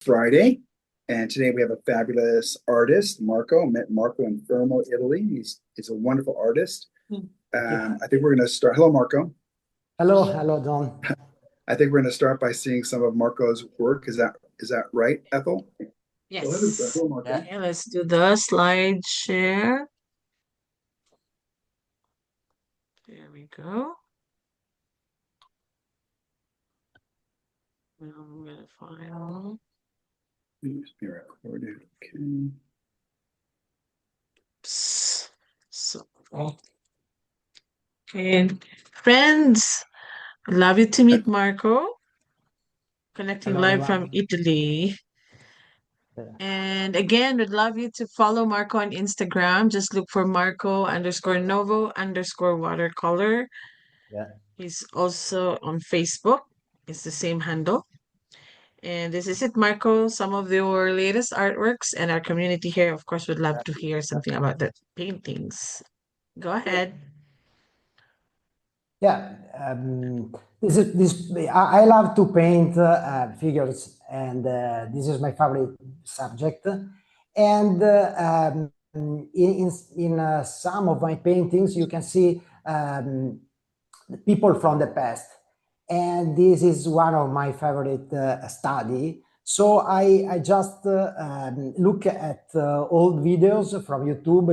Friday, and today we have a fabulous artist, Marco. I met Marco in Fermo, Italy. He's a wonderful artist. I think we're going to start. Hello, Marco. Hello, Don. I think we're going to start by seeing some of Marco's work. Is that right, Ethel? Yes. Hello, Marco. Okay, let's do the slide share. There we go. Now I'm gonna file. Please be recorded. Okay. So, okay, friends, I'd love you to meet Marco, connecting Hello, live from everyone. Italy. And again, we'd love you to follow Marco on Instagram. Just look for Marco_Novo_watercolor. Yeah. He's also on Facebook. It's the same handle. And this is it, Marco. Some of your latest artworks, and our community here, of course, would love to hear something about the paintings. Go ahead. Yeah. I love to paint figures, and this is my favorite subject. And in some of my paintings, you can see the people from the past, and this is one of my favorite study. So I just look at old videos from YouTube,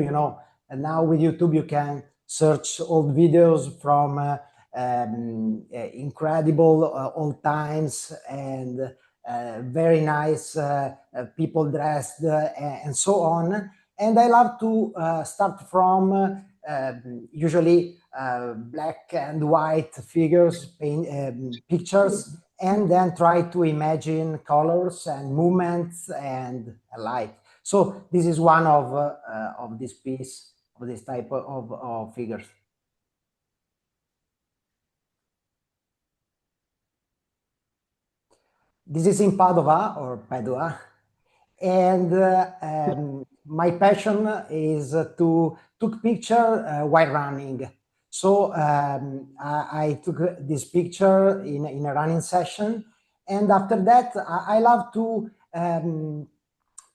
and now with YouTube you can search old videos from incredible old times and very nice people dressed and so on. And I love to start from usually black and white figures, pictures, and then try to imagine colors and movements and light. So this is one of this piece of this type of figures. This is in Padova or Padua, and my passion is to took picture while running. So I took this picture in a running session, and after that I love to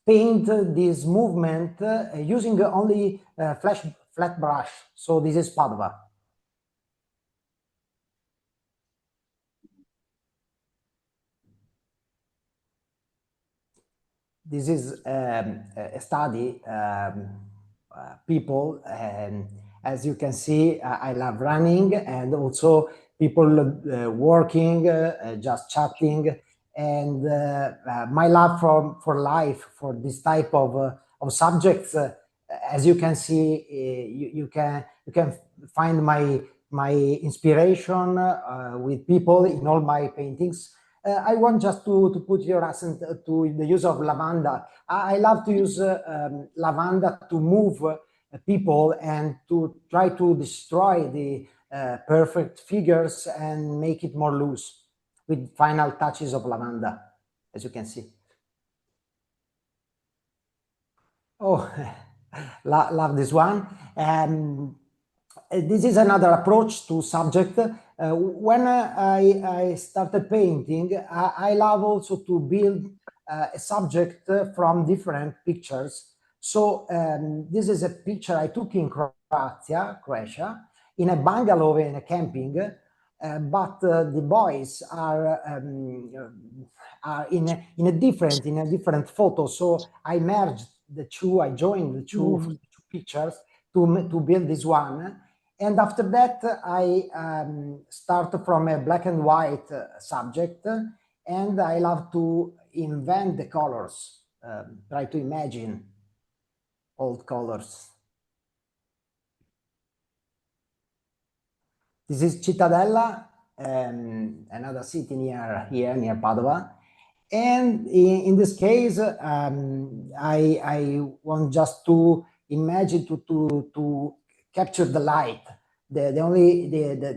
paint this movement using only flat brush. So this is Padova. This is a study people, and as you can see, I love running, and also people working, just chatting, and my love for life, for this type of subjects. As you can see, you can find my inspiration with people in all my paintings. I want just to put your accent to the use of lavanda. I love to use lavanda to move people and to try to destroy the perfect figures and make it more loose with final touches of lavanda, as you can see. Oh, love this one. This is another approach to subject. When I started painting, I love also to build a subject from different pictures. So this is a picture I took in Croatia, in a bungalow in a camping, but the boys are in a different photo. So I merged the two, I joined the two pictures to build this one. And after that, I start from a black and white subject, and I love to invent the colors, try to imagine old colors. This is Cittadella, another city near Padova. And in this case, I want just to imagine to capture the light. The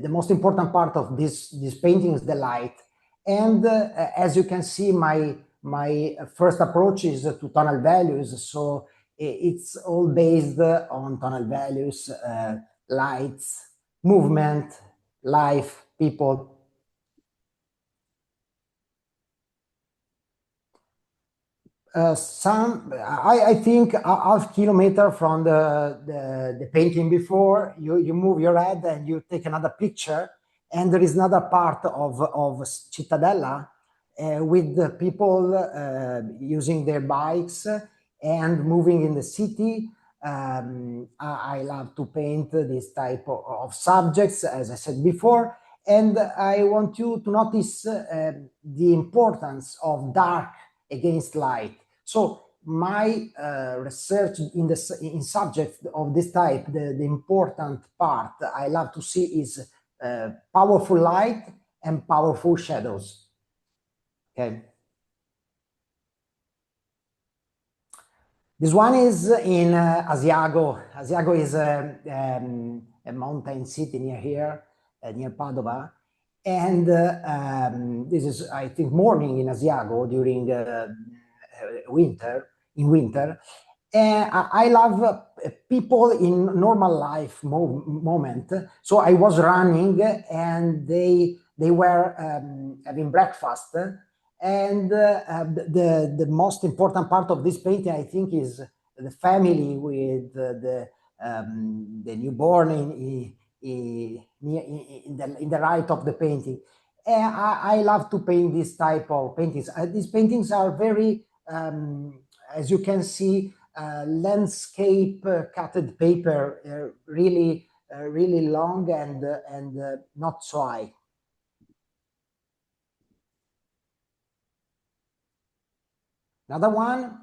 most important part of this painting is the light. And as you can see, my first approach is to tonal values. So it's all based on tonal values, lights, movement, life, people. I think a half kilometer from the painting before, you move your head and you take another picture, and there is another part of Cittadella with the people using their bikes and moving in the city. I love to paint this type of subjects, as I said before, and I want you to notice the importance of dark against light. So my research in subjects of this type, the important part I love to see is powerful light and powerful shadows. Okay. This one is in Asiago. Asiago is a mountain city near here, near Padova. And this is, I think, morning in Asiago during winter. And I love people in normal life moment. So I was running and they were having breakfast. And the most important part of this painting, I think, is the family with the newborn in the right of the painting. And I love to paint this type of paintings. These paintings are very, as you can see, landscape cutted paper, really long and not so high. Another one,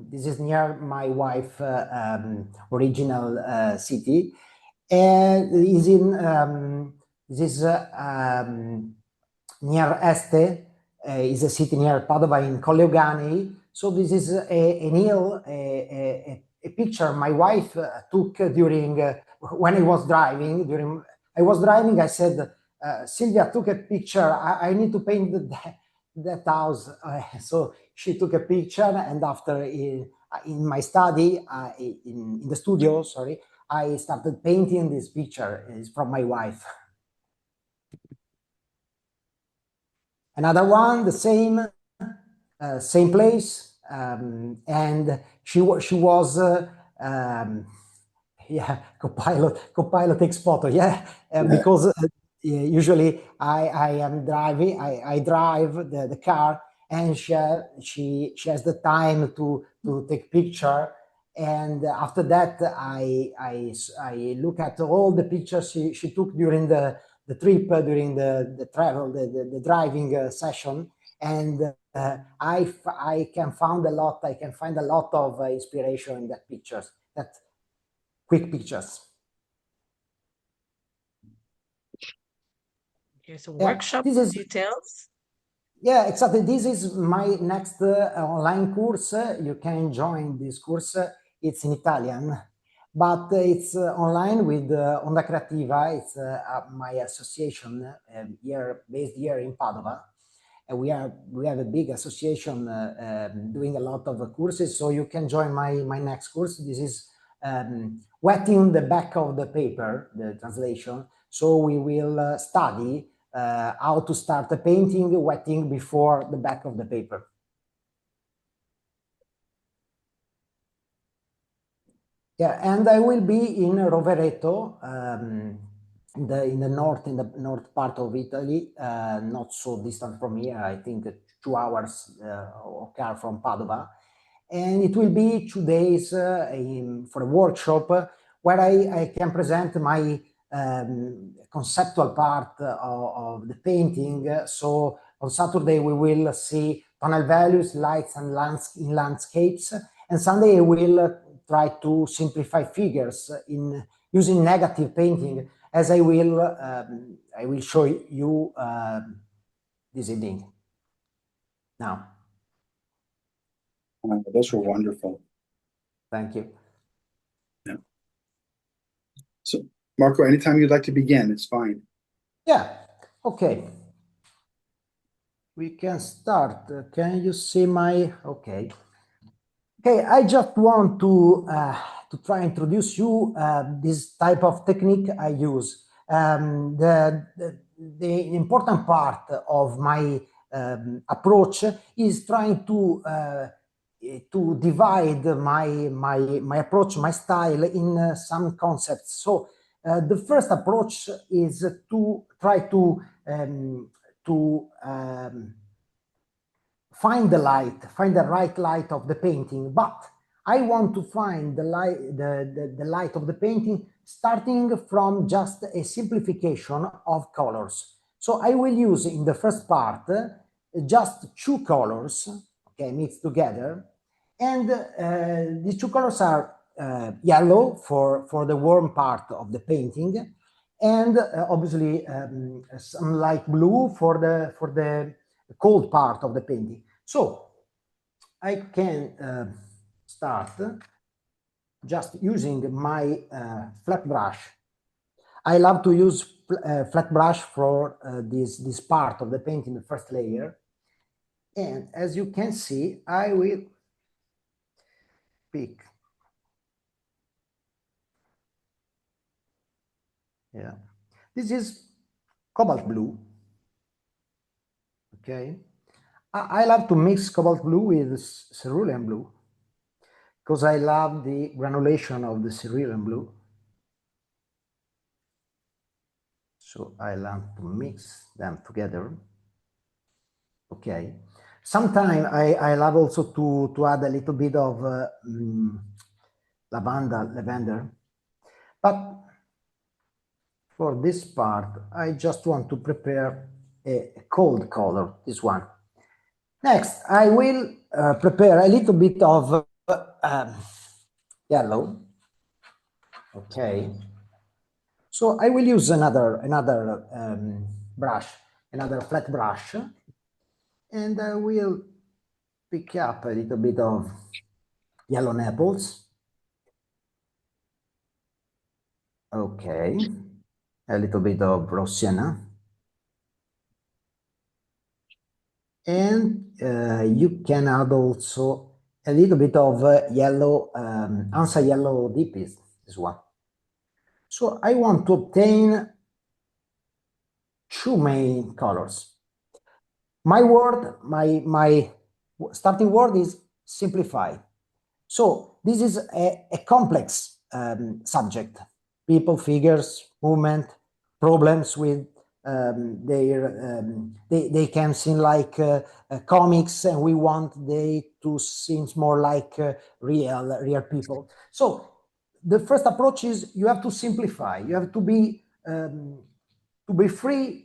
this is near my wife original city, and is in this is near Este, is a city near Padova in Colle Euganei. So this is an hill, a picture my wife took during when I was driving. I said, Silvia took a picture. I need to paint that house. So she took a picture, and after in my study, in the studio, sorry, I started painting this picture. It's from my wife. Another one, the same place, and she was yeah, Copilot takes photo, yeah, because usually I am driving, I drive the car, and she has the time to take picture, and after that I look at all the pictures she took during the trip, during the travel, the driving session, and I can find a lot of inspiration in that pictures, that quick pictures. Here's a workshop details. Yeah, exactly. This is my next online course. You can join this course. It's in Italian, but it's online with Onda Creativa. It's my association based here in Padova. And we have a big association doing a lot of courses. So you can join my next course. This is wetting the back of the paper, the translation. So we will study how to start a painting, wetting before the back of the paper. Yeah, and I will be in Rovereto, in the north part of Italy, not so distant from here. I think 2 hours of car from Padova, and it will be 2 days for a workshop where I can present my conceptual part of the painting. So on Saturday we will see tonal values, lights, and in landscapes, and Sunday I will try to simplify figures in using negative painting, as I will show you this evening. Now. Those were wonderful. Thank you. Yeah. So, Marco, anytime you'd like to begin, it's fine. Yeah. Okay. We can start. Can you see my? Okay. Okay. I just want to try and introduce you this type of technique I use. The important part of my approach is trying to divide my approach, my style in some concepts. So the first approach is to try to find the light, find the right light of the painting, but I want to find the light of the painting starting from just a simplification of colors. So I will use in the first part just two colors, okay, mixed together, and these two colors are yellow for the warm part of the painting, and obviously some light blue for the cold part of the painting. So I can start just using my flat brush. I love to use flat brush for this part of the painting, the first layer. And as you can see, I will pick. Yeah, this is cobalt blue. Okay, I love to mix cobalt blue with cerulean blue because I love the granulation of the cerulean blue. So I love to mix them together. Okay. Sometimes I love also to add a little bit of lavender. But for this part, I just want to prepare a cold color, this one. Next, I will prepare a little bit of yellow. Okay. So I will use another brush, another flat brush, and I will pick up a little bit of yellow Naples. Okay, a little bit of raw sienna. And you can add also a little bit of yellow, Ansa yellow deepest, this one. So I want to obtain two main colors. My starting word is simplify. So this is a complex subject. People, figures, movement, problems with they can seem like comics, and we want they to seem more like real people. So the first approach is you have to simplify. You have to be free.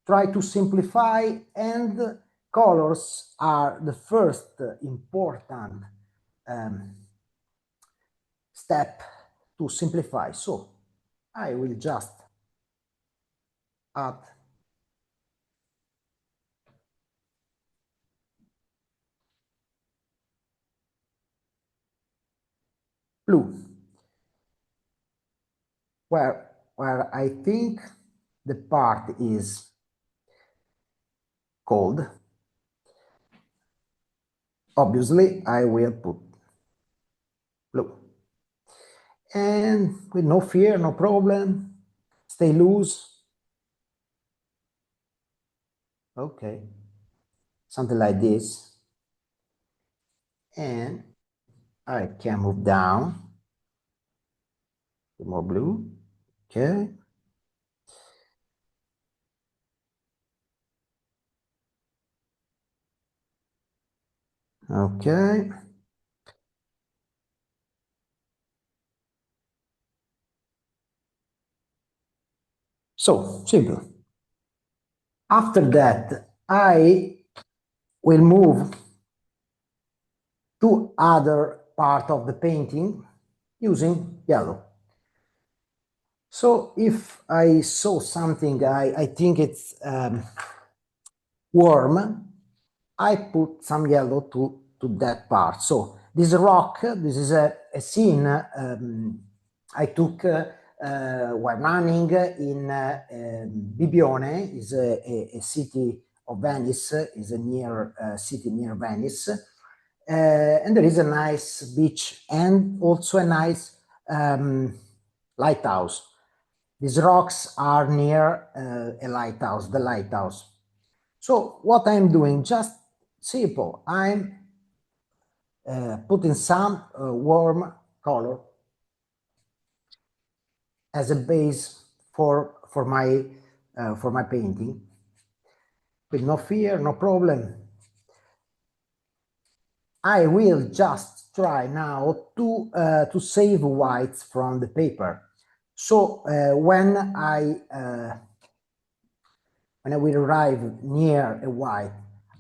Try to simplify, and colors are the first important step to simplify. So I will just add blue, where I think the part is cold. Obviously, I will put blue. And with no fear, no problem, stay loose. Okay, something like this. And I can move down to more blue. Okay. Okay. So simple. After that, I will move to other part of the painting using yellow. So if I saw something, I think it's warm, I put some yellow to that part. So this rock, this is a scene I took while running in Bibione, is a city of Venice, is a near city near Venice. And there is a nice beach and also a nice lighthouse. These rocks are near a lighthouse, the lighthouse. So what I'm doing, just simple, I'm putting some warm color as a base for my painting, with no fear, no problem. I will just try now to save whites from the paper. So when I will arrive near a white,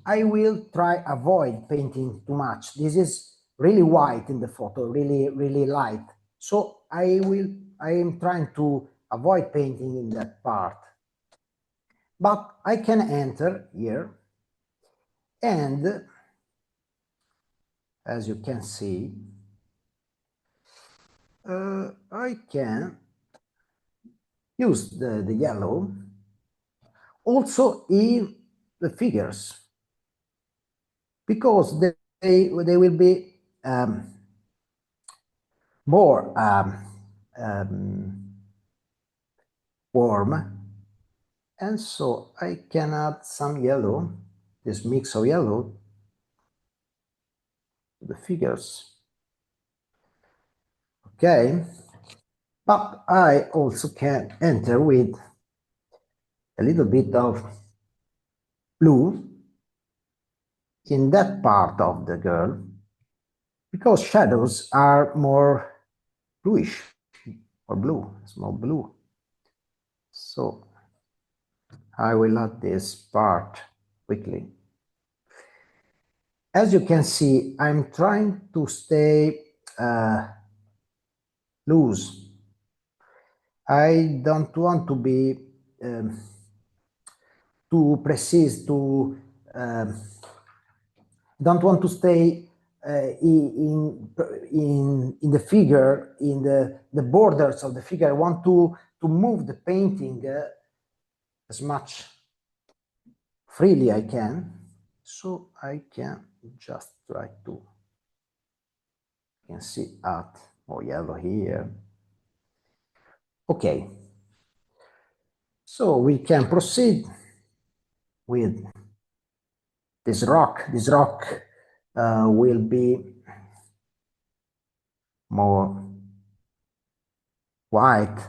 I will try avoid painting too much. This is really white in the photo, really light. So I am trying to avoid painting in that part. But I can enter here, and as you can see, I can use the yellow also in the figures, because they will be more warm, and so I can add some yellow, this mix of yellow, to the figures. Okay, but I also can enter with a little bit of blue in that part of the girl, because shadows are more bluish or blue, small blue. So I will add this part quickly. As you can see, I'm trying to stay loose. I don't want to be too precise, don't want to stay in the figure, in the borders of the figure. I want to move the painting as much freely I can. So I can just try to, you can see, add more yellow here. Okay, so we can proceed with this rock. This rock will be more white,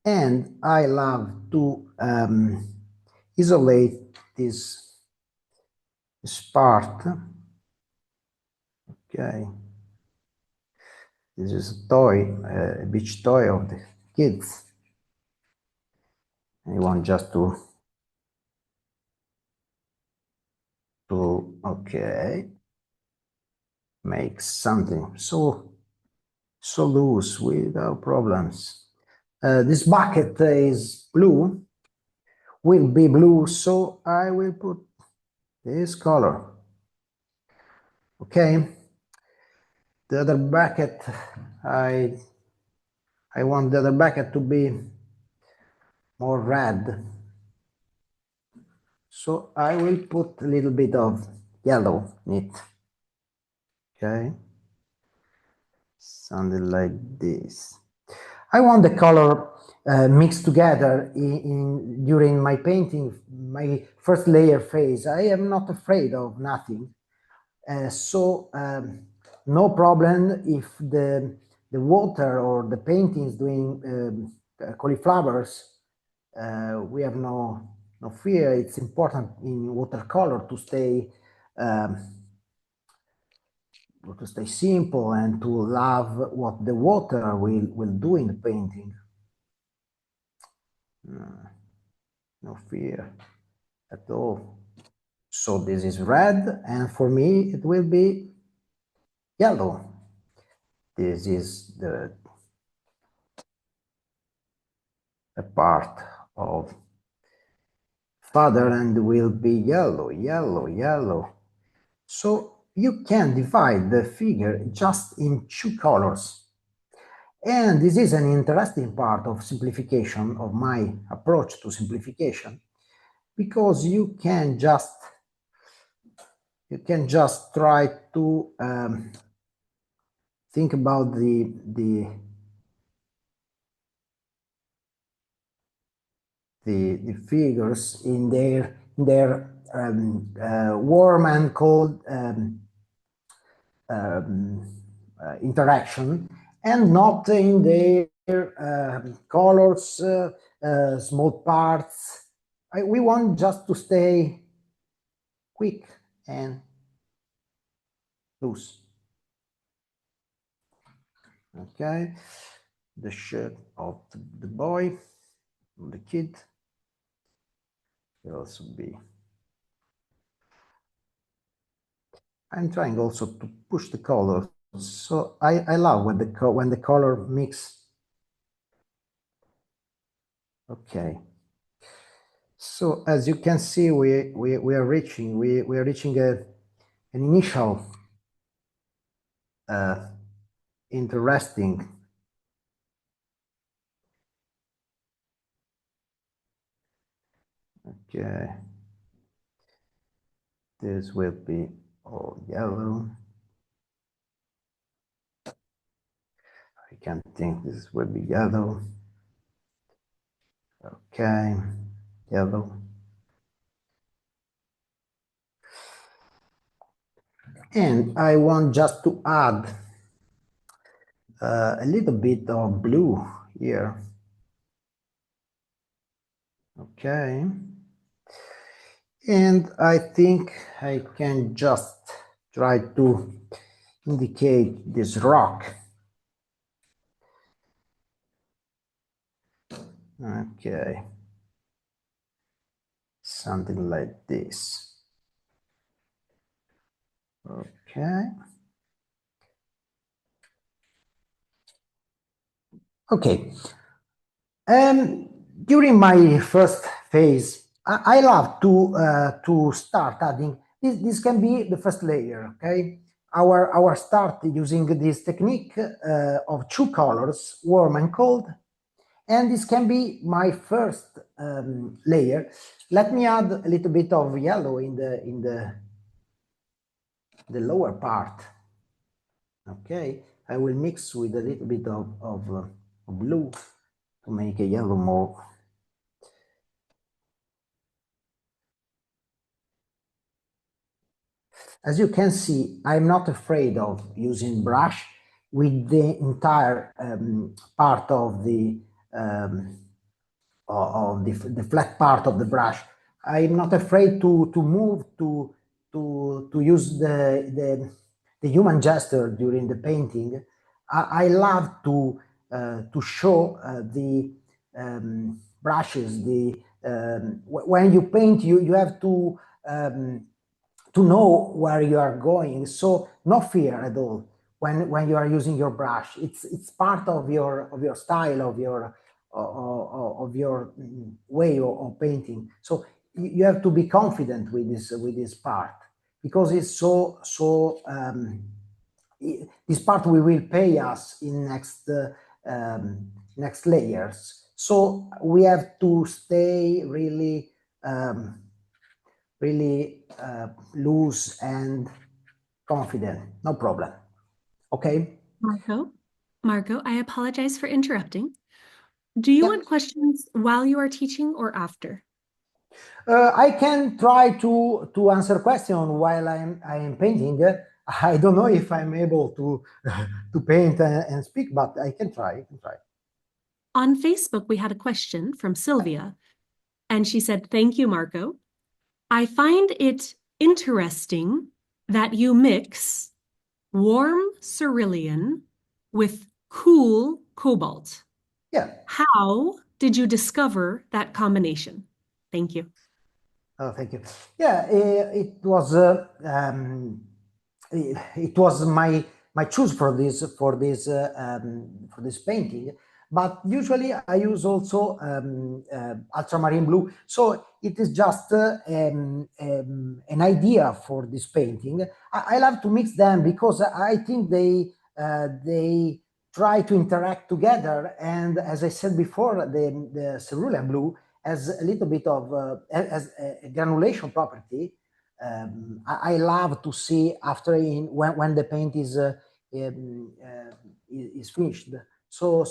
and I love to isolate this part. Okay, this is a toy, a beach toy of the kids. I want just to okay, make something so loose without problems. This bucket is blue, will be blue, so I will put this color. Okay, the other bucket, I want the other bucket to be more red, so I will put a little bit of yellow in it. Okay, something like this. I want the color mixed together during my painting, my first layer phase. I am not afraid of nothing, so no problem if the water or the painting is doing cauliflowers. We have no fear. It's important in watercolor to stay simple and to love what the water will do in the painting. No fear at all. So this is red, and for me it will be yellow. This is the part of father, and will be yellow, yellow, yellow. So you can divide the figure just in two colors. And this is an interesting part of simplification, of my approach to simplification, because you can just try to think about the figures in their warm and cold interaction, and not in their colors, small parts. We want just to stay quick and loose. Okay, the shirt of the boy, the kid, will also be. I'm trying also to push the color. So I love when the color mix. Okay. So as you can see, we are reaching an initial interesting okay. This will be all yellow. I can't think this will be yellow. Okay, yellow. And I want just to add a little bit of blue here. Okay. And I think I can just try to indicate this rock. Okay. Something like this. Okay. Okay. During my first phase, I love to start adding this. This can be the first layer. Okay, our start using this technique of two colors, warm and cold, and this can be my first layer. Let me add a little bit of yellow in the lower part. Okay, I will mix with a little bit of blue to make a yellow more. As you can see, I'm not afraid of using brush with the entire part of the flat part of the brush. I'm not afraid to move to use the human gesture during the painting. I love to show the brushes. When you paint, you have to know where you are going. So no fear at all when you are using your brush. It's part of your style, of your way of painting. So you have to be confident with this part, because it's so this part will pay us in next layers. So we have to stay really loose and confident. No problem. Okay. Marco, I apologize for interrupting. Do you want questions while you are teaching or after? I can try to answer questions while I am painting. I don't know if I'm able to to paint and speak, but I can try. On Facebook, we had a question from Sylvia, and she said, "Thank you, Marco. I find it interesting that you mix warm cerulean with cool cobalt. Yeah. How did you discover that combination? Thank you." Oh, thank you. Yeah, it was my choice for this painting. But usually I use also ultramarine blue. So it is just an idea for this painting. I love to mix them because I think they try to interact together. And as I said before, the cerulean blue has a little bit of as a granulation property. I love to see after when the paint is finished. So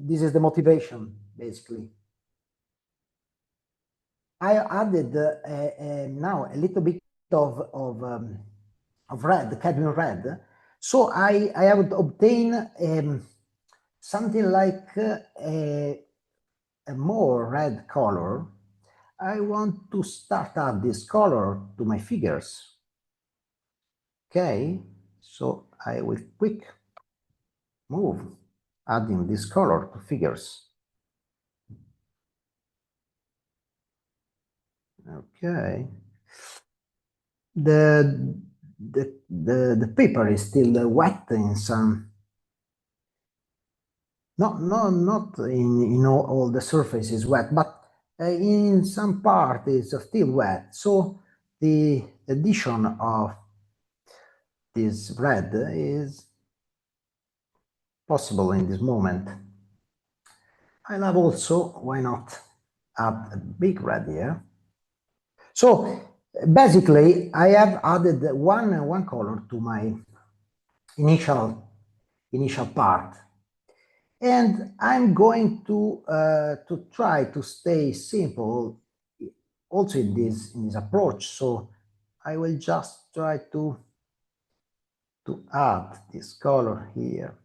this is the motivation, basically. I added now a little bit of red, cadmium red. So I have obtained something like a more red color. I want to start add this color to my figures. Okay, so I will quick move adding this color to figures. Okay, the paper is still wet in some, not in all the surface is wet, but in some part is still wet. So the addition of this red is possible in this moment. I love also, why not add a big red here. So basically I have added one color to my initial part, and I'm going to try to stay simple also in this approach. So I will just try to add this color here.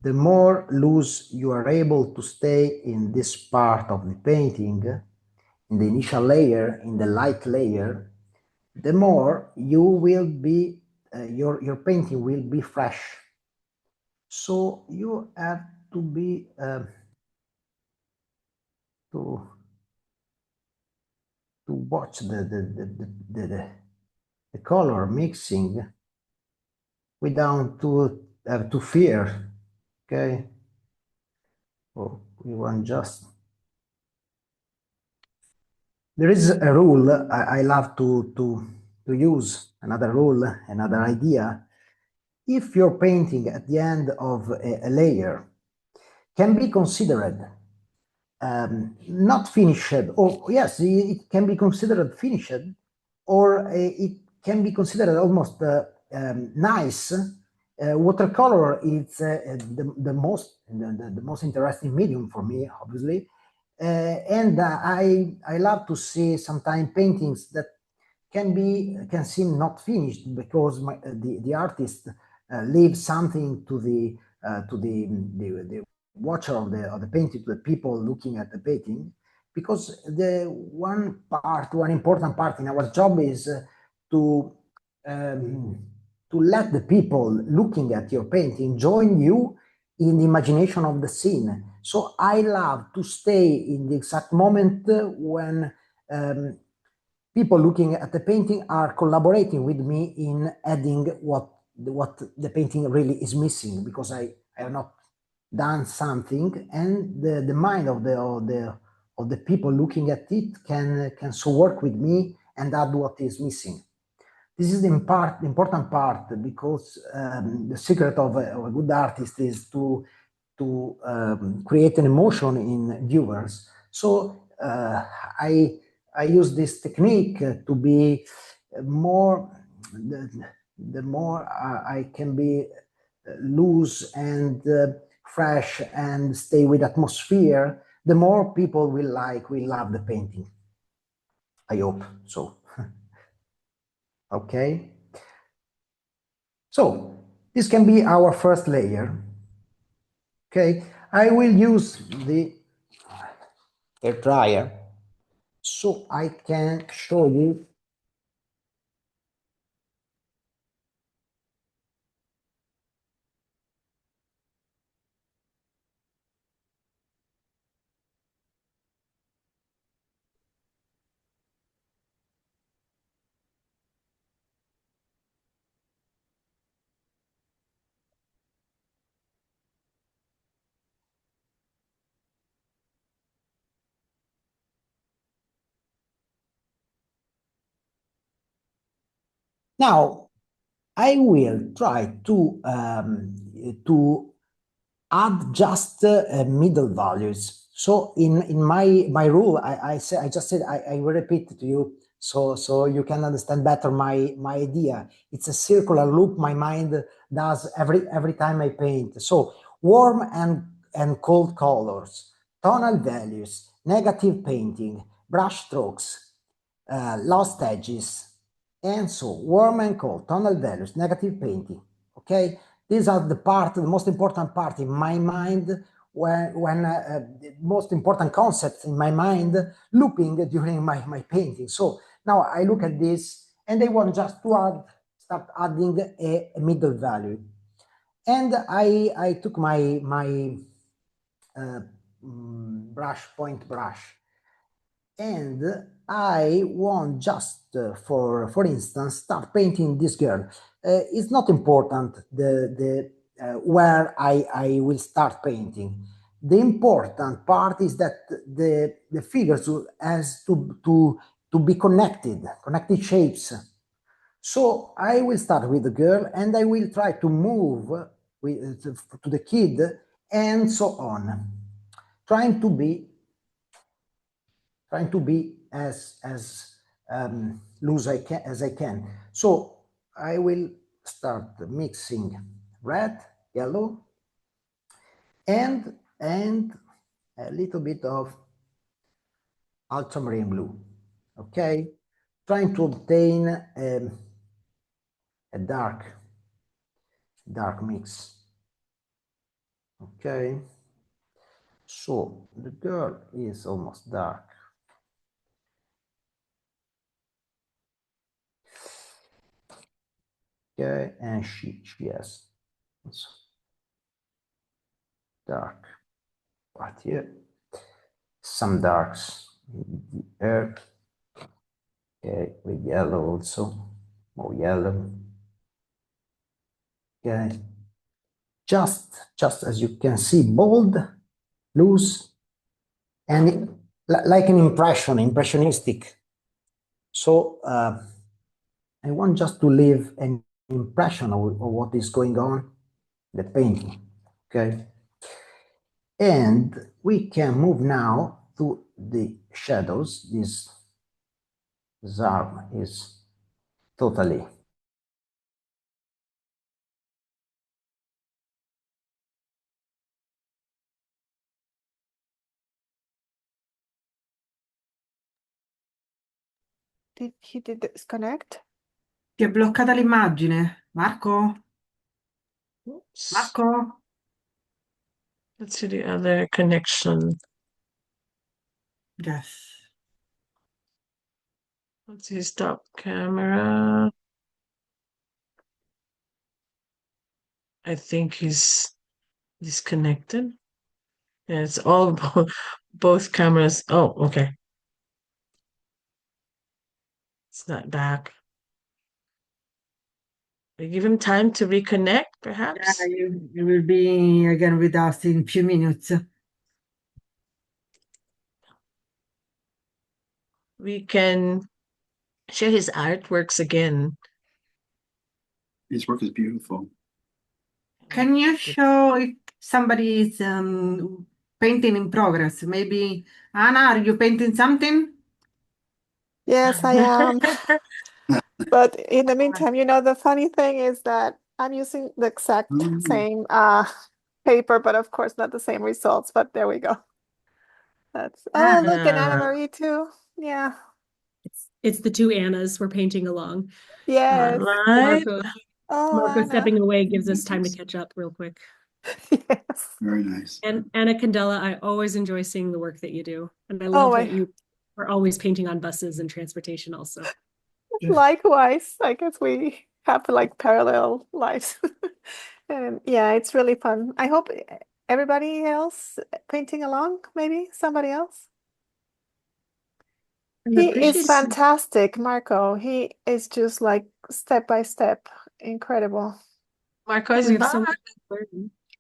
The more loose you are able to stay in this part of the painting, in the initial layer, in the light layer, the more you will be, your painting will be fresh. So you have to be, to watch the color mixing without to have to fear. Okay. Oh, we want just. There is a rule I love to use, another rule, another idea. If your painting at the end of a layer can be considered not finished, or yes, it can be considered finished, or it can be considered almost nice. Watercolor is the most interesting medium for me, obviously, and I love to see sometimes paintings that can seem not finished because the artist leaves something to the watcher of the painting, to the people looking at the painting, because one important part in our job is um, to let the people looking at your painting join you in the imagination of the scene. So I love to stay in the exact moment when people looking at the painting are collaborating with me in adding what the painting really is missing, because I have not done something, and the mind of the people looking at it can so work with me and add what is missing. This is the important part, because the secret of a good artist is to create an emotion in viewers. So I use this technique to be more, the more I can be loose and fresh and stay with atmosphere, the more people will love the painting. I hope so. Okay. So this can be our first layer. Okay, I will use the hair dryer so I can show you. Now I will try to add just middle values. So in my rule, I just said I will repeat it to you so you can understand better my idea. It's a circular loop my mind does every time I paint. So warm and cold colors, tonal values, negative painting, brush strokes, lost edges, and so warm and cold, tonal values, negative painting. Okay, these are the most important part in my mind when the most important concepts in my mind looping during my painting. So now I look at this and I want just to start adding a middle value. And I took my point brush, and I want just for instance start painting this girl. It's not important the where I will start painting. The important part is that the figures has to be connected shapes. So I will start with the girl and I will try to move to the kid and so on, trying to be as loose as I can. So I will start mixing red, yellow, and a little bit of ultramarine blue. Okay, trying to obtain a dark mix. Okay, so the girl is almost dark. Okay, and she has dark part here, some darks in the earth. Okay, with yellow also, more yellow. Okay, just as you can see, bold, loose, and like an impressionistic. So I want just to leave an impression of what is going on in the painting. Okay, and we can move now to the shadows. This arm is totally He did disconnect? Ti è bloccata l'immagine, Marco? Oops. Marco? Let's see the other connection. Yes. Let's see, stop camera. I think he's disconnected. Yeah, it's all both cameras. Oh, okay. It's not back. We give him time to reconnect, perhaps. Yeah, you will be again with us in a few minutes. We can share his artworks again. His work is beautiful. Can you show if somebody is painting in progress? Maybe, Anna, are you painting something? Yes, I am. But in the meantime, the funny thing is that I'm using the exact same paper, but of course not the same results. But there we go. Look, and Anna Marie too. Yeah. It's the two Annas. We're painting along. Yes. Right. Marco Anna. stepping away gives us time to catch up real quick. Yes. Very nice. And Anna Candela, I always enjoy seeing the work that you do. And I love that you are always painting on buses and transportation also. Likewise, I guess we have like parallel lives. And yeah, it's really fun. I hope everybody else painting along, maybe somebody else. He is fantastic, Marco. He is just like step by step, incredible. Marco is back.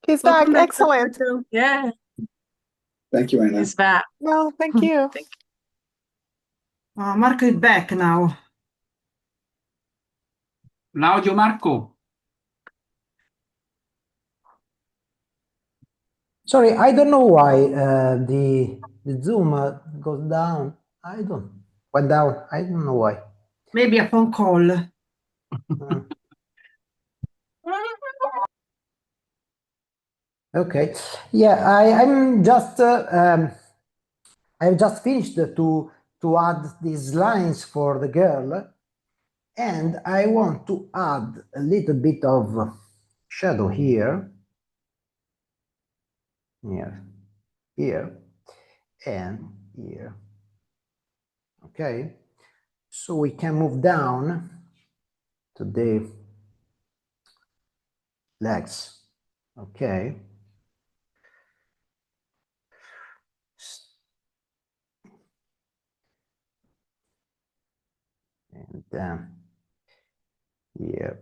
He's back. Excellent. Yeah. Thank you, Anna. He's back. Well, thank you. Thank you. Marco is back now. L'audio, Marco. Sorry, I don't know why the zoom goes down. Went down. I don't know why. Maybe a phone call. Okay. Yeah, I'm just I've just finished to add these lines for the girl, and I want to add a little bit of shadow here, here, and here. Okay, so we can move down to the legs. Okay. And then here.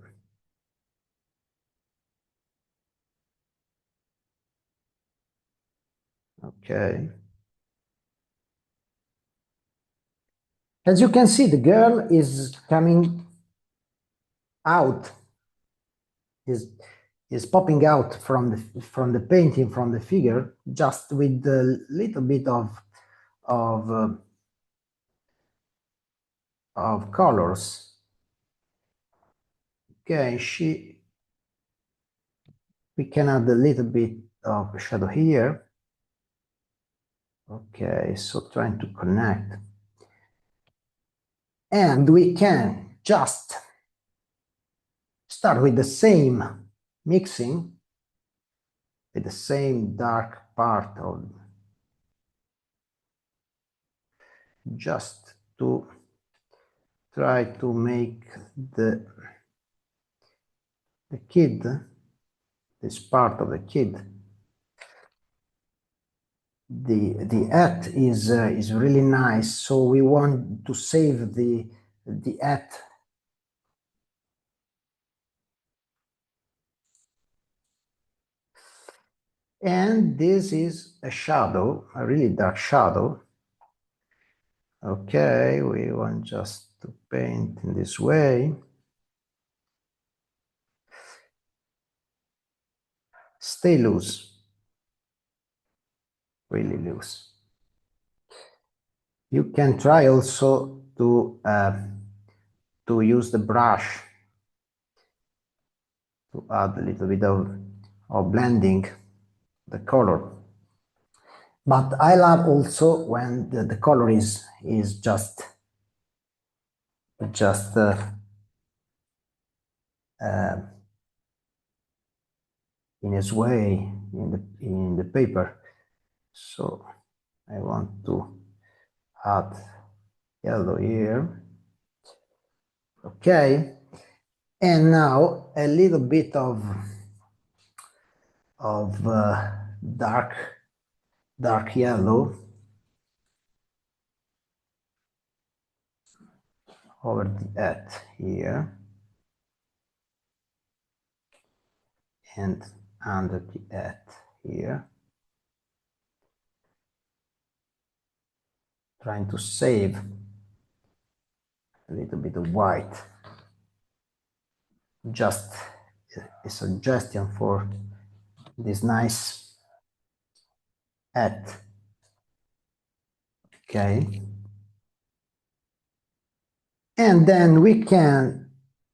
Okay. As you can see, the girl is coming out, is popping out from the painting, from the figure, just with a little bit of colors. Okay, we can add a little bit of shadow here. Okay, so trying to connect. And we can just start with the same mixing, with the same dark part of, just to try to make the kid, this part of the kid, the hat is really nice, so we want to save the hat. And this is a shadow, a really dark shadow. Okay, we want just to paint in this way. Stay loose, really loose. You can try also to use the brush to add a little bit of blending the color. But I love also when the color is just in its way in the paper. So I want to add yellow here. Okay, and now a little bit of dark yellow over the hat here, and under the hat here, trying to save a little bit of white. Just a suggestion for this nice hat. Okay, and then we can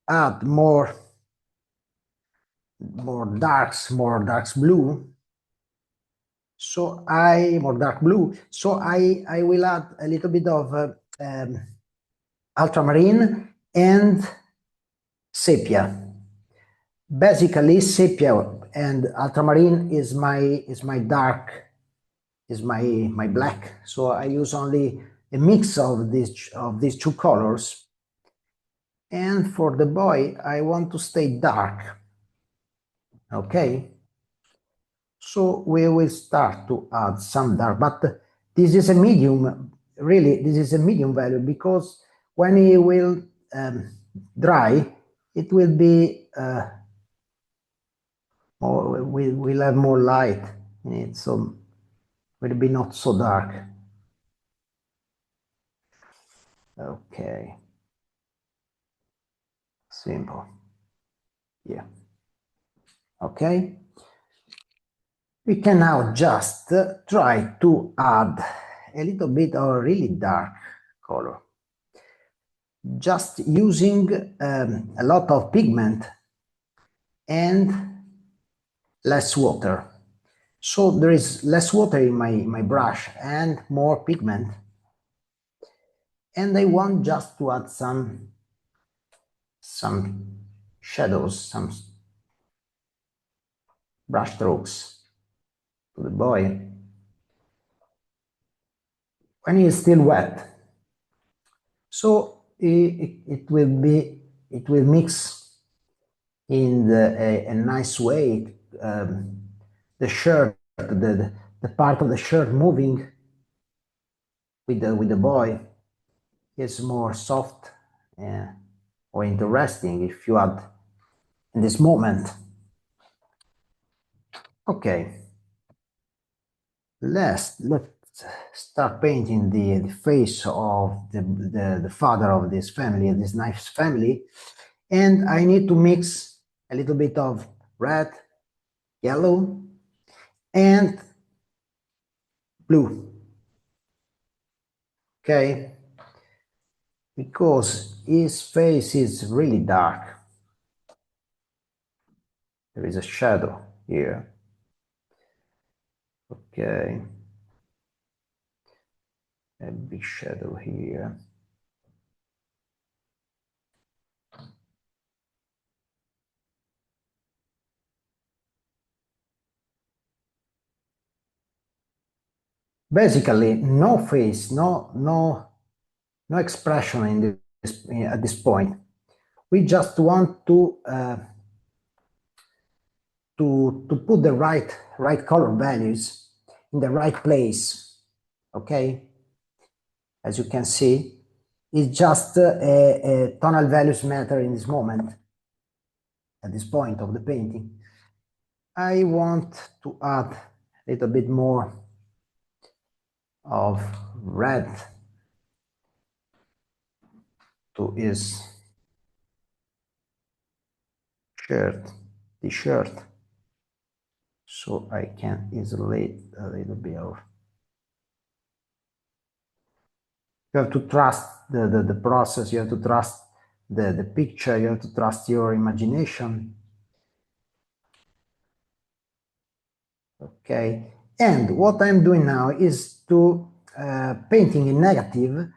add more darks blue. So more dark blue. So I will add a little bit of ultramarine and sepia. Basically, sepia and ultramarine is my dark, is my black. So I use only a mix of these two colors. And for the boy, I want to stay dark. Okay. So we will start to add some dark, but this is a medium, really, this is a medium value, because when it will dry, it will be we'll have more light in it, so it will be not so dark. Okay, simple. Yeah. Okay. We can now just try to add a little bit of a really dark color, just using a lot of pigment and less water. So there is less water in my brush and more pigment. And I want just to add some shadows, some brush strokes to the boy. When he is still wet. So it will mix in a nice way. The shirt, the part of the shirt moving with the boy is more soft or interesting if you add in this moment. Okay, let's start painting the face of the father of this family, this nice family, and I need to mix a little bit of red, yellow, and blue. Okay, because his face is really dark. There is a shadow here. Okay, a big shadow here. Basically, no face, no expression in this at this point. We just want to put the right color values in the right place. Okay, as you can see, it's just a tonal values matter in this moment. At this point of the painting, I want to add a little bit more of red to his t-shirt, so I can isolate a little bit of. You have to trust the process, you have to trust the picture, you have to trust your imagination. Okay, and what I'm doing now is to painting in negative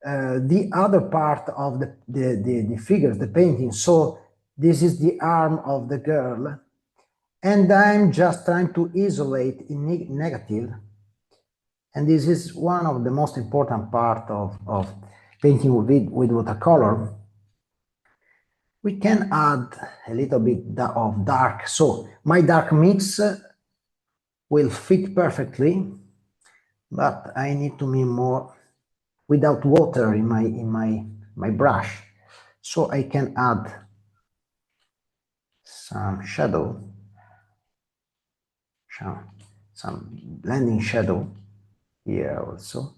the other part of the figures, the painting. So this is the arm of the girl, and I'm just trying to isolate in negative. And this is one of the most important part of painting with watercolor. We can add a little bit of dark. So my dark mix will fit perfectly, but I need to be more without water in my brush. So I can add some shadow, some blending shadow here also.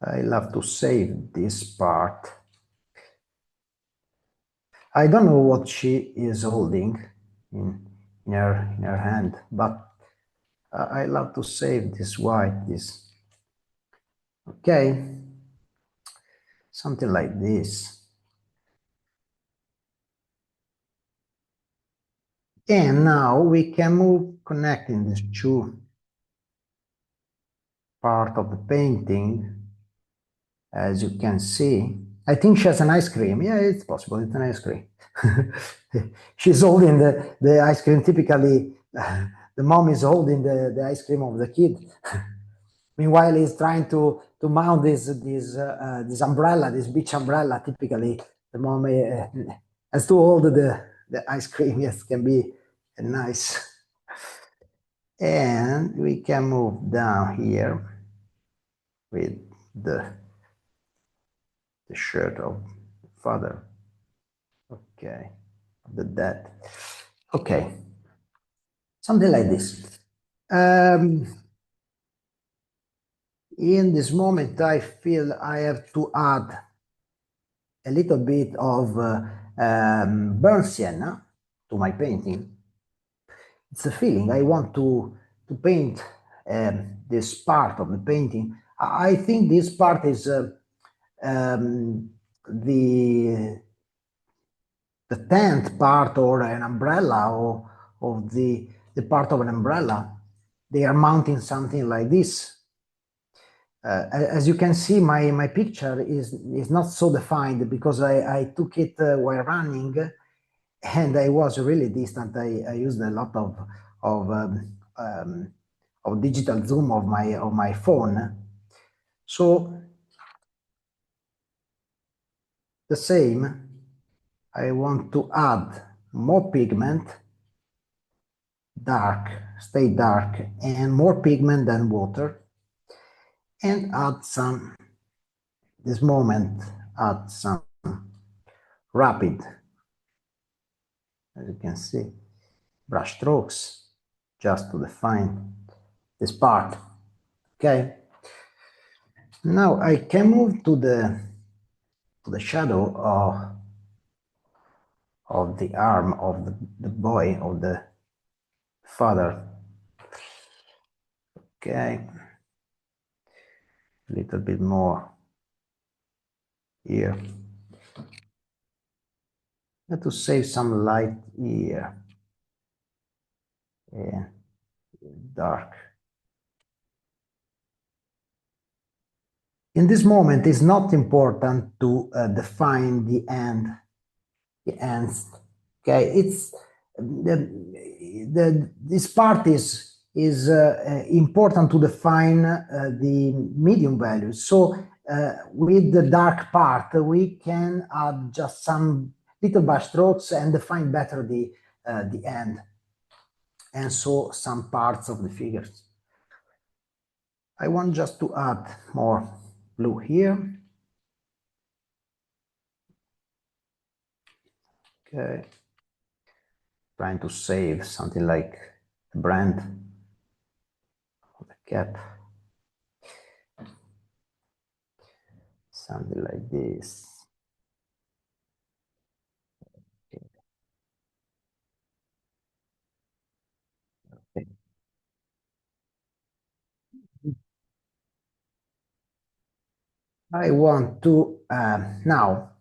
I love to save this part. I don't know what she is holding in her hand, but I love to save this white, this. Okay, something like this. And now we can move connecting these two part of the painting. As you can see, I think she has an ice cream. Yeah, it's possible, it's an ice cream. She's holding the ice cream. Typically, the mom is holding the ice cream of the kid. Meanwhile, he's trying to mount this umbrella, this beach umbrella. Typically, the mom has to hold the ice cream. Yes, can be nice. And we can move down here with the shirt of the father. Okay, the dad. Okay, something like this. In this moment, I feel I have to add a little bit of burnt sienna to my painting. It's a feeling. I want to paint this part of the painting. I think this part is the tent part or an umbrella of the part of an umbrella, they are mounting something like this. As you can see, my picture is not so defined because I took it while running, and I was really distant. I used a lot of digital zoom of my phone. So the same, I want to add more pigment, dark, stay dark, and more pigment than water, and add some, this moment, add some rapid, as you can see, brush strokes, just to define this part. Okay. Now I can move to the shadow of the arm of the boy, of the father. Okay. A little bit more here. Let us save some light here. Yeah. Dark. In this moment, it's not important to define the ends. Okay, it's this part is important to define the medium values. So with the dark part, we can add just some little brush strokes and define better the end, and so some parts of the figures. I want just to add more blue here. Okay. Trying to save something like the brand of the cap. Something like this. Okay. Okay. I want to now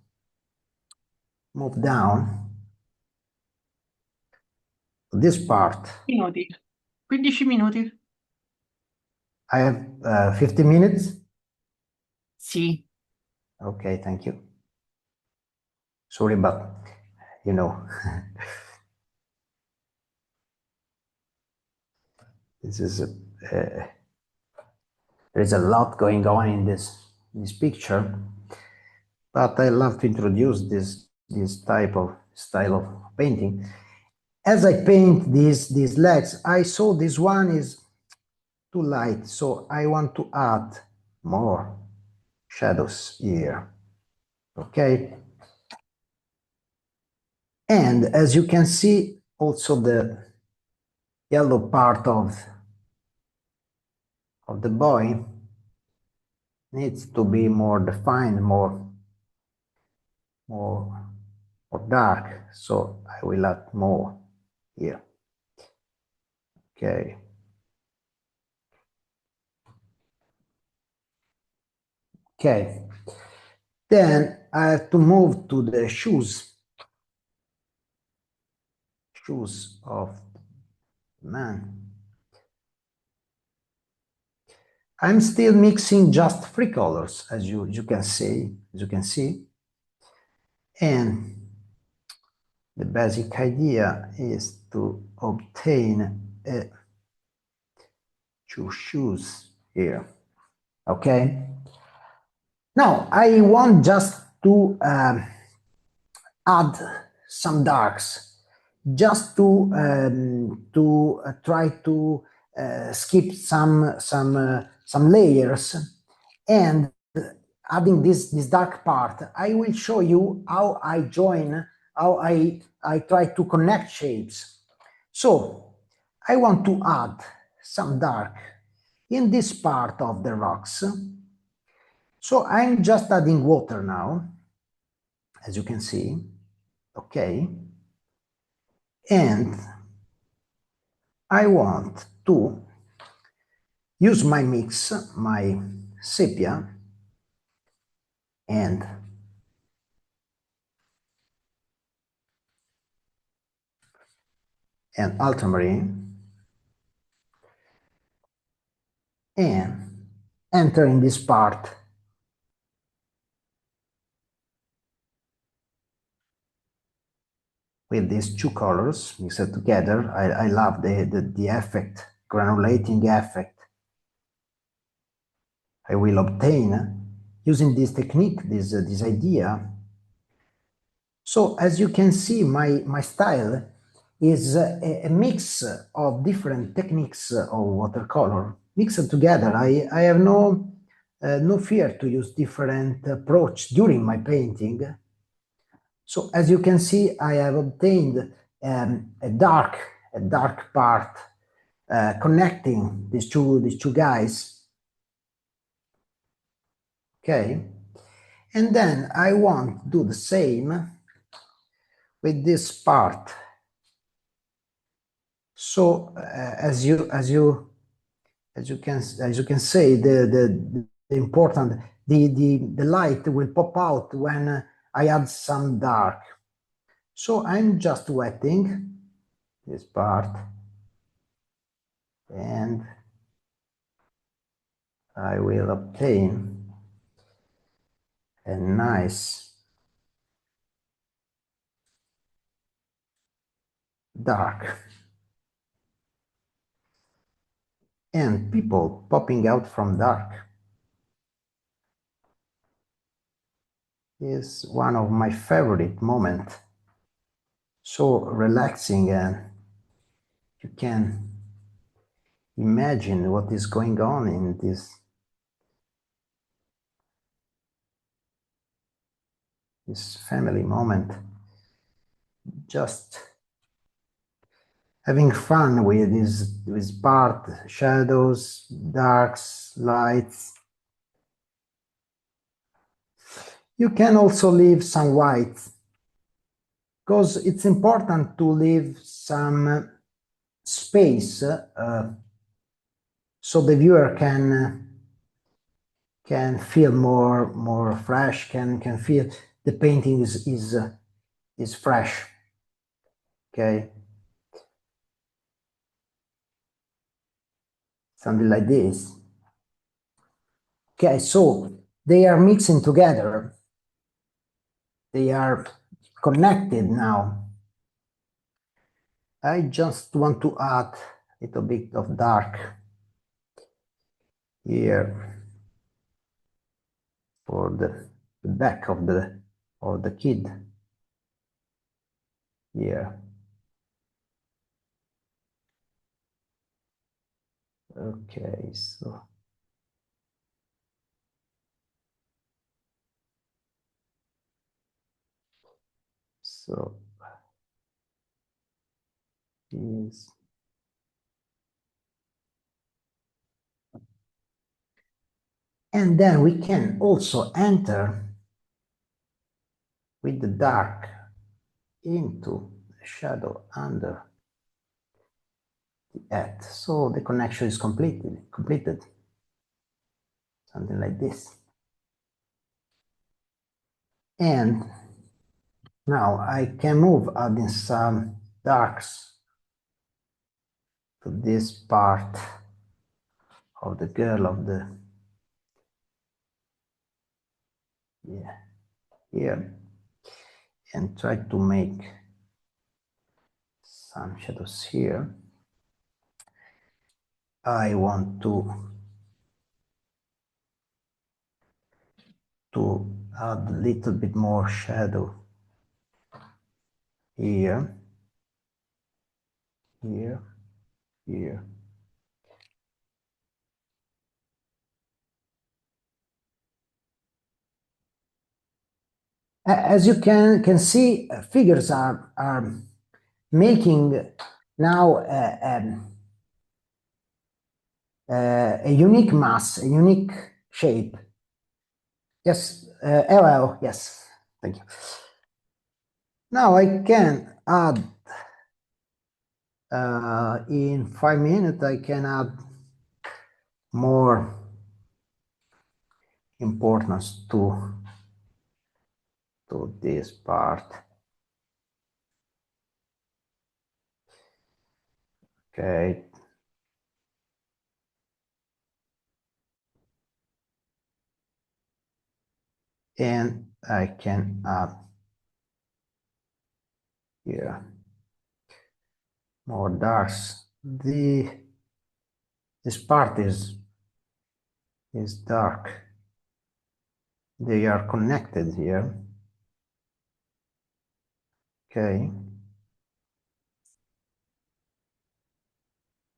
move down this part. Minuti. 15 minuti. I have 50 minutes. Sì. Okay, thank you. Sorry, but you know, this is there's a lot going on in this picture, but I love to introduce this style of painting. As I paint these legs, I saw this one is too light, so I want to add more shadows here. Okay. And as you can see, also the yellow part of the boy needs to be more defined, more dark. So I will add more here. Okay. Okay. Then I have to move to the shoes of the man. I'm still mixing just 3 colors, as you can see, and the basic idea is to obtain 2 shoes here. Okay. Now I want just to add some darks, just to try to skip some layers, and adding this dark part. I will show you how I join, how I try to connect shapes. So I want to add some dark in this part of the rocks. So I'm just adding water now, as you can see. Okay. And I want to use my mix, my sepia, and and ultramarine, and enter in this part with these two colors mixed together. I love the effect, granulating effect I will obtain using this technique, this idea. So as you can see, my style is a mix of different techniques of watercolor mixed together. I have no fear to use different approach during my painting. So as you can see, I have obtained a dark part connecting these two guys. Okay, and then I want to do the same with this part. So as you can say, the important the light will pop out when I add some dark. So I'm just wetting this part, and I will obtain a nice dark, and people popping out from dark is one of my favorite moments. So relaxing, and you can imagine what is going on in this family moment. Just having fun with this part, shadows, darks, lights. You can also leave some white, because it's important to leave some space so the viewer can feel more fresh, can feel the painting is fresh. Okay, something like this. Okay, so they are mixing together. They are connected now. I just want to add a little bit of dark here for the back of the kid here. Okay, so is, and then we can also enter with the dark into the shadow under the hat. So the connection is completed. Something like this. And now I can move adding some darks to this part of the girl of the, yeah, here, and try to make some shadows here. I want to add a little bit more shadow here, here, here. As you can see, figures are making now a unique mass, a unique shape. Yes, LL, yes, thank you. Now I can add, in 5 minutes, I can add more importance to this part. Okay. And I can add here more darks. This part is dark. They are connected here. Okay.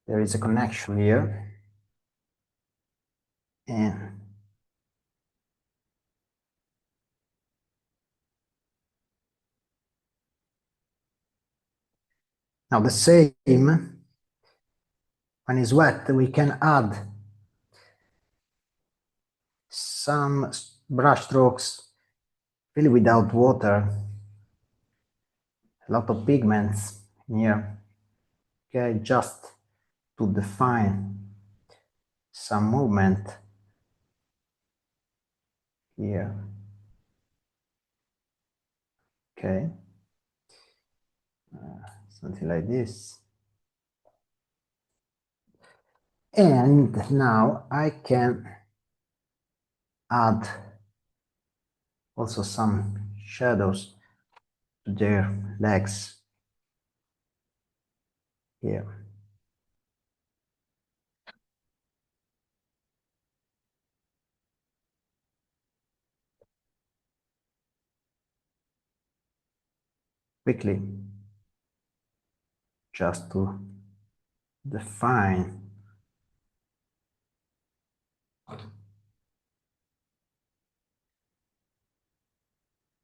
There is a connection here. And now the same, when it's wet, we can add some brush strokes really without water. A lot of pigments here. Okay, just to define some movement here. Okay. Something like this. And now I can add also some shadows to their legs here. Quickly, just to define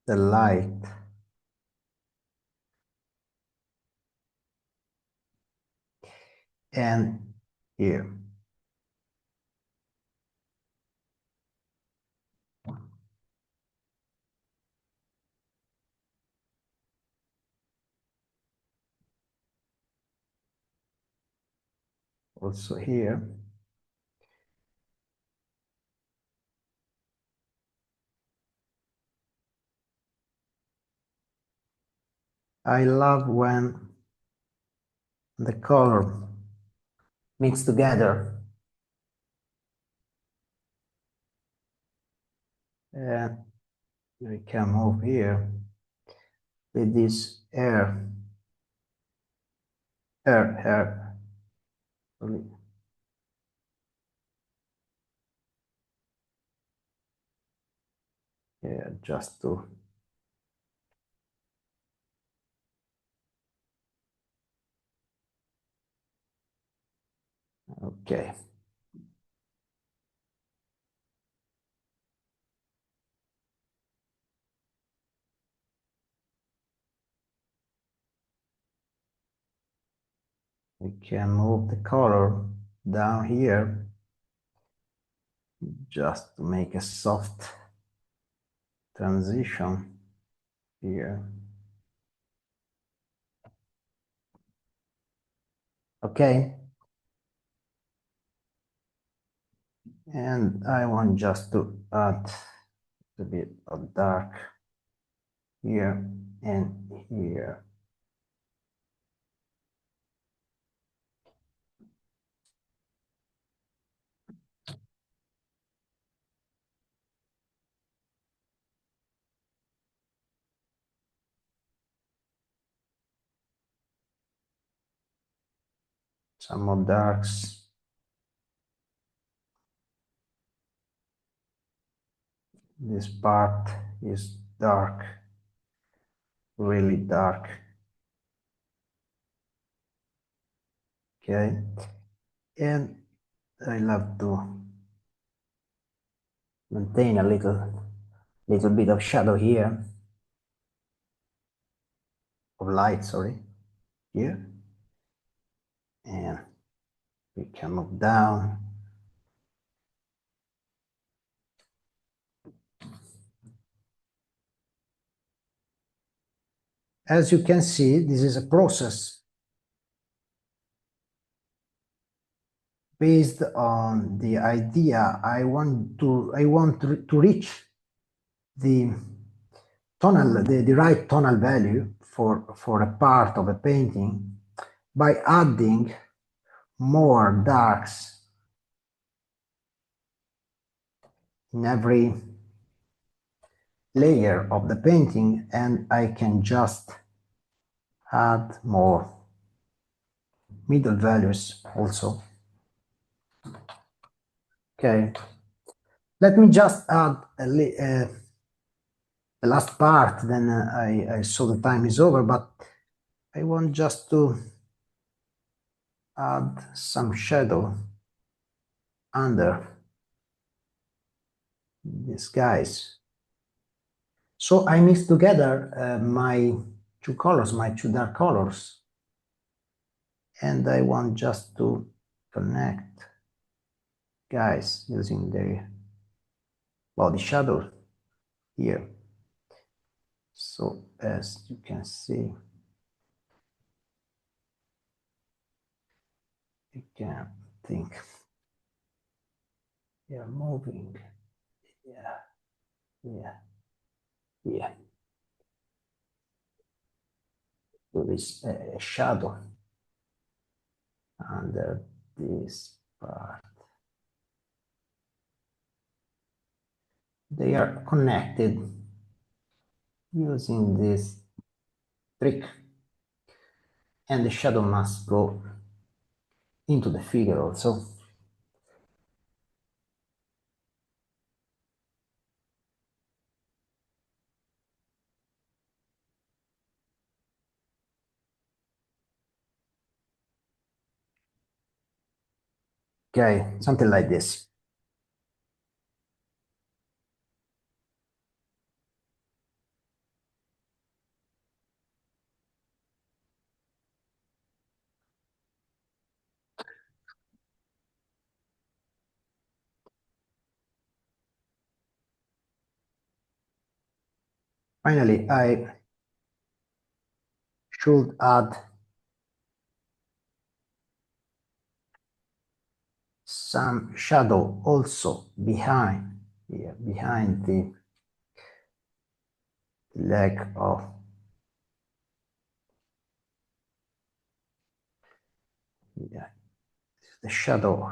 the light. And here. Also here. I love when the color mix together. And we can move here with this air. Yeah, just to okay. We can move the color down here just to make a soft transition here. Okay. And I want just to add a bit of dark here and here. Some more darks. This part is dark, really dark. Okay, and I love to maintain a little bit of shadow here, of light, sorry, here, and we can move down. As you can see, this is a process based on the idea I want to reach the tonal, the right tonal value for a part of a painting by adding more darks in every layer of the painting, and I can just add more middle values also. Okay, let me just add the last part, then I saw the time is over, but I want just to add some shadow under these guys. So I mix together my two colors, my two dark colors, and I want just to connect guys using the body shadow here. So as you can see, you can think they are moving. Yeah. There is a shadow under this part. They are connected using this trick, and the shadow must go into the figure also. Okay, something like this. Finally, I should add some shadow also behind here, behind the leg of the shadow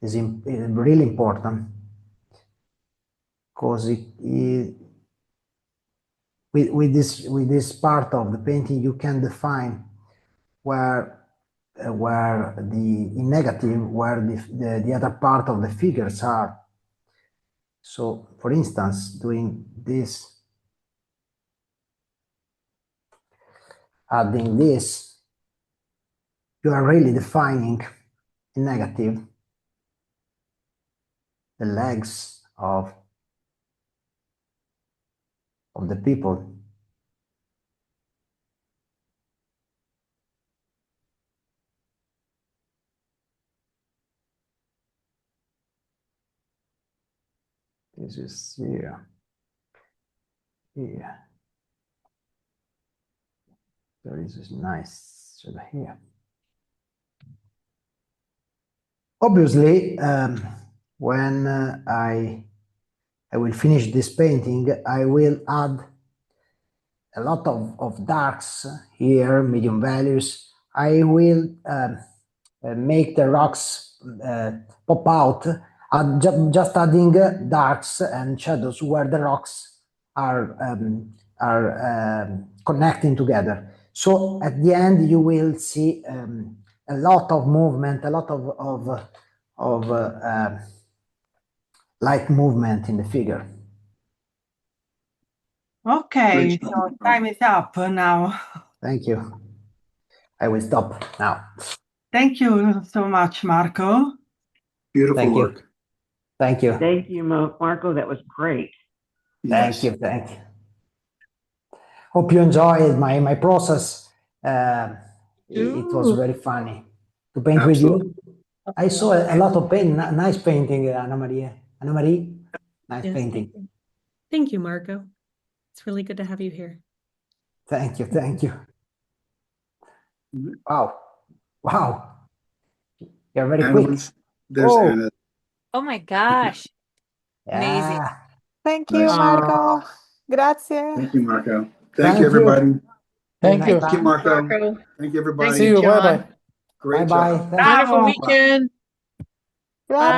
is really important, because with this part of the painting you can define where the in negative where the other part of the figures are. So for instance, doing this, adding this, you are really defining in negative the legs of the people. This is here. There is this nice shadow here. Obviously, when I will finish this painting, I will add a lot of darks here, medium values. I will make the rocks pop out, just adding darks and shadows where the rocks are connecting together. So at the end, you will see a lot of movement, a lot of light movement in the figure. Okay, so time is up now. Thank you. I will stop now. Thank you so much, Marco. Beautiful Thank you. work. Thank you. Thank you, Marco. That was great. Thank Yes. you. Thank you. Hope you enjoyed my process. It was very funny to paint Absolutely. with you. I saw a lot of paint, nice painting, Anna Maria. Anna Marie, nice Yes, painting. Thank you, Marco. It's really good to have you here. Thank you. Thank you. Wow. You're very Anna, quick. there's Oh. Anna. Oh my gosh. Amazing. Yeah. Thank you, Nice. Marco. Grazie. Thank you, Marco. Thank Thank you, you. everybody. Thank you. Thank you, Marco. Thank you, everybody. See you. John. Bye-bye. Great Bye-bye. job. Thank you. Wonderful Bravo. weekend. Grazie.